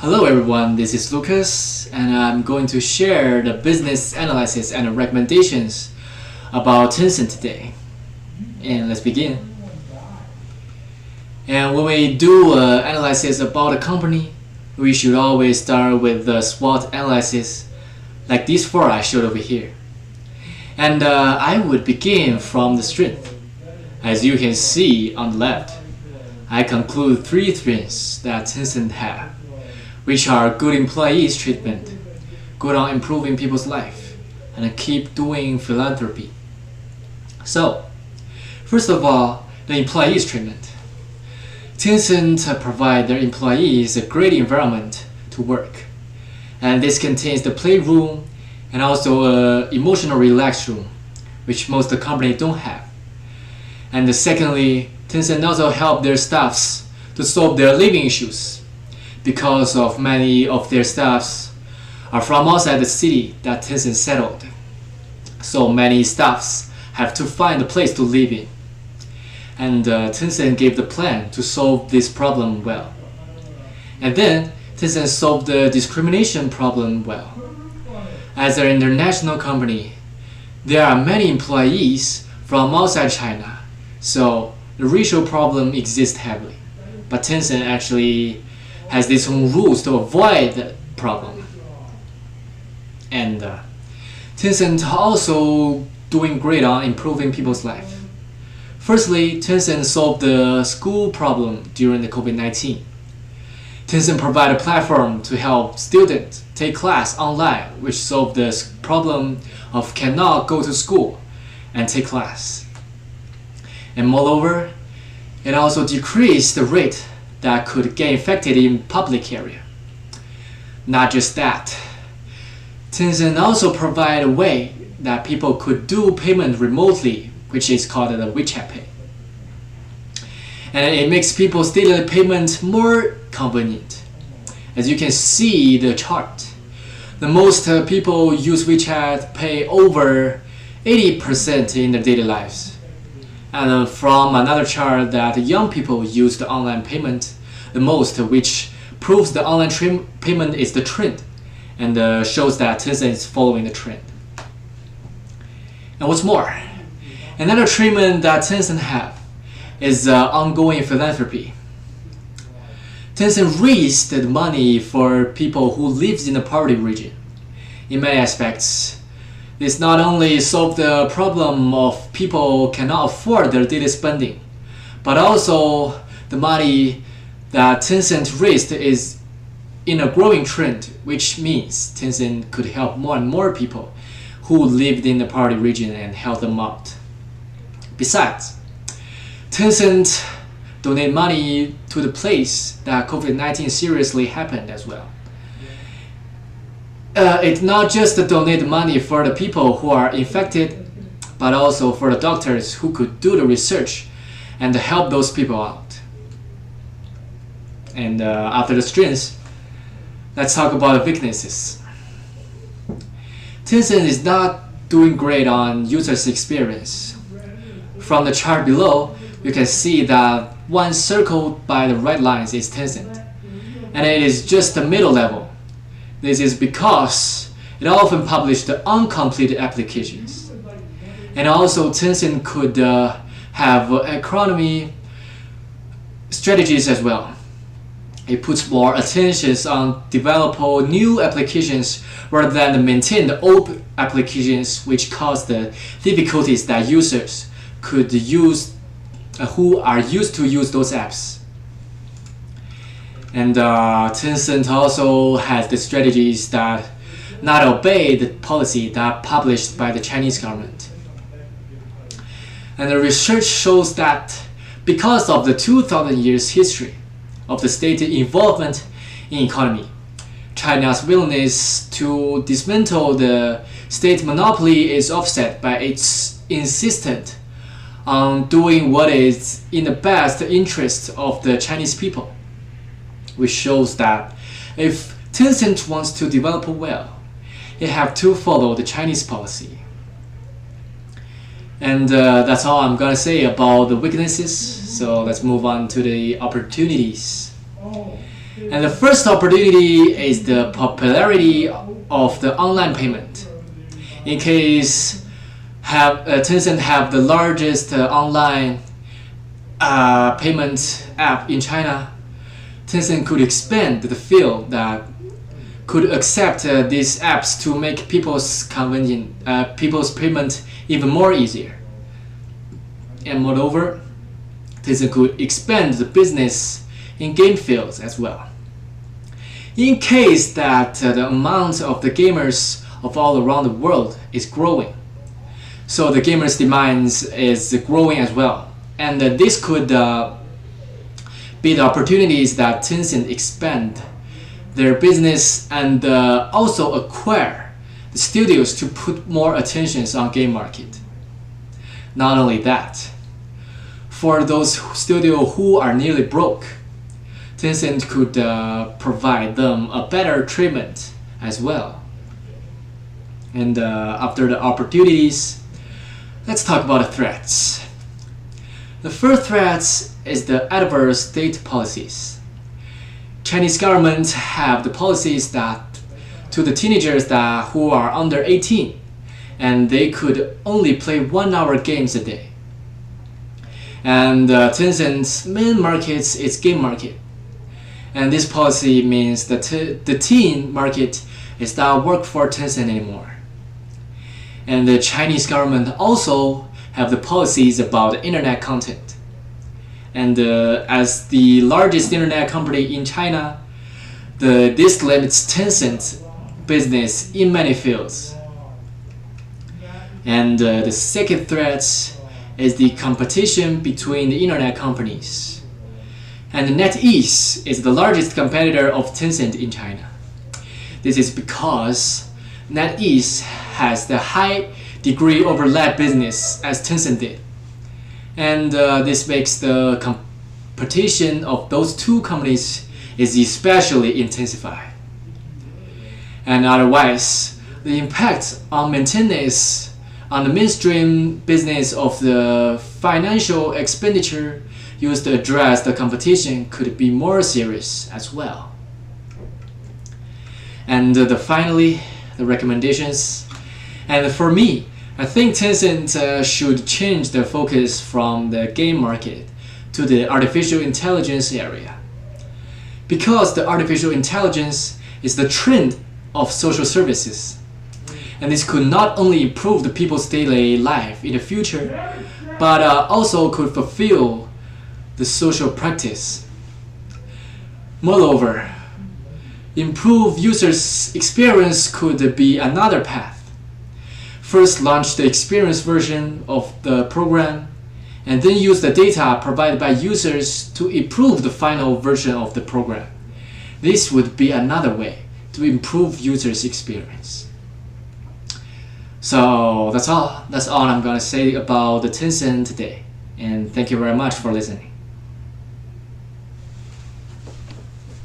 Hello everyone, this is Lucas and I'm going to share the business analysis and recommendations about Tencent today. And let's begin. And when we do analysis about a company, we should always start with the SWOT analysis like these four I showed over here. And I would begin from the strength. As you can see on the left, I conclude three strengths that Tencent have, which are good employees treatment, good on improving people's life, and keep doing philanthropy. So, first of all, the employees treatment. Tencent provide their employees a great environment to work, and this contains the playroom and also an emotional relax room, which most companies don't have. And secondly, Tencent also help their staffs to solve their living issues, because of many of their staffs are from outside the city that Tencent settled. So many staffs have to find a place to live in. And Tencent gave the plan to solve this problem well. And then Tencent solved the discrimination problem well. As an international company, there are many employees from outside China, so the racial problem exists heavily. But Tencent actually has its own rules to avoid that problem. And Tencent also doing great on improving people's life. Firstly, Tencent solved the school problem during the COVID-19. Tencent provided a platform to help students take class online, which solved the problem of cannot go to school and take class. And moreover, it also decreased the rate that could get infected in public area. Not just that, Tencent also provided a way that people could do payment remotely, which is called the WeChat Pay. And it makes people's daily payment more convenient. As you can see the chart, the most people use WeChat Pay over 80% in their daily lives. And from another chart that young people use the online payment the most, which proves the online payment is the trend and shows that Tencent is following the trend. And what's more, another treatment that Tencent have is ongoing philanthropy. Tencent raised the money for people who live in the poverty region. In many aspects, this not only solved the problem of people cannot afford their daily spending, but also the money that Tencent raised is in a growing trend, which means Tencent could help more and more people who lived in the poverty region and help them out. Besides, Tencent donate money to the place that COVID-19 seriously happened as well. It's not just to donate money for the people who are infected, but also for the doctors who could do the research and help those people out. And after the strengths, let's talk about the weaknesses. Tencent is not doing great on user's experience. From the chart below, you can see that one circled by the red lines is Tencent, and it is just the middle level. This is because it often published the uncompleted applications. And also Tencent could have economy strategies as well. It puts more attention on developing new applications rather than maintain the old applications, which cause the difficulties that users could use who are used to use those apps. And Tencent also has the strategies that not obey the policy that published by the Chinese government. And the research shows that because of the 2,000 years history of the state involvement in economy, China's willingness to dismantle the state monopoly is offset by its insistence on doing what is in the best interest of the Chinese people, which shows that if Tencent wants to develop well, it have to follow the Chinese policy. And that's all I'm gonna say about the weaknesses. So let's move on to the opportunities. And the first opportunity is the popularity of the online payment. In case Tencent have the largest online payment app in China, Tencent could expand the field that could accept these apps to make people's payment even more easier. And moreover, Tencent could expand the business in game fields as well. In case that the amount of the gamers of all around the world is growing, so the gamers' demands is growing as well, and this could be the opportunities that Tencent expand their business and also acquire the studios to put more attention on game market. Not only that, for those studios who are nearly broke, Tencent could provide them a better treatment as well. And after the opportunities, let's talk about the threats. The first threat is the adverse state policies. Chinese government have the policies that to the teenagers who are under 18, and they could only play 1 hour games a day. And Tencent's main market is game market. And this policy means that the teen market is not work for Tencent anymore. And the Chinese government also have the policies about internet content. And as the largest internet company in China, this limits Tencent's business in many fields. And the second threat is the competition between the internet companies. And NetEase is the largest competitor of Tencent in China. This is because NetEase has the high degree overlap business as Tencent did. And this makes the competition of those two companies is especially intensified. And otherwise, the impact on maintenance on the mainstream business of the financial expenditure used to address the competition could be more serious as well. And finally, the recommendations. And for me, I think Tencent should change their focus from the game market to the artificial intelligence area. Because the artificial intelligence is the trend of social services. And this could not only improve the people's daily life in the future, but also could fulfill the social practice. Moreover, improve users' experience could be another path. First, launch the experience version of the program, and then use the data provided by users to improve the final version of the program. This would be another way to improve users' experience. So that's all I'm gonna say about the Tencent today, and thank you very much for listening.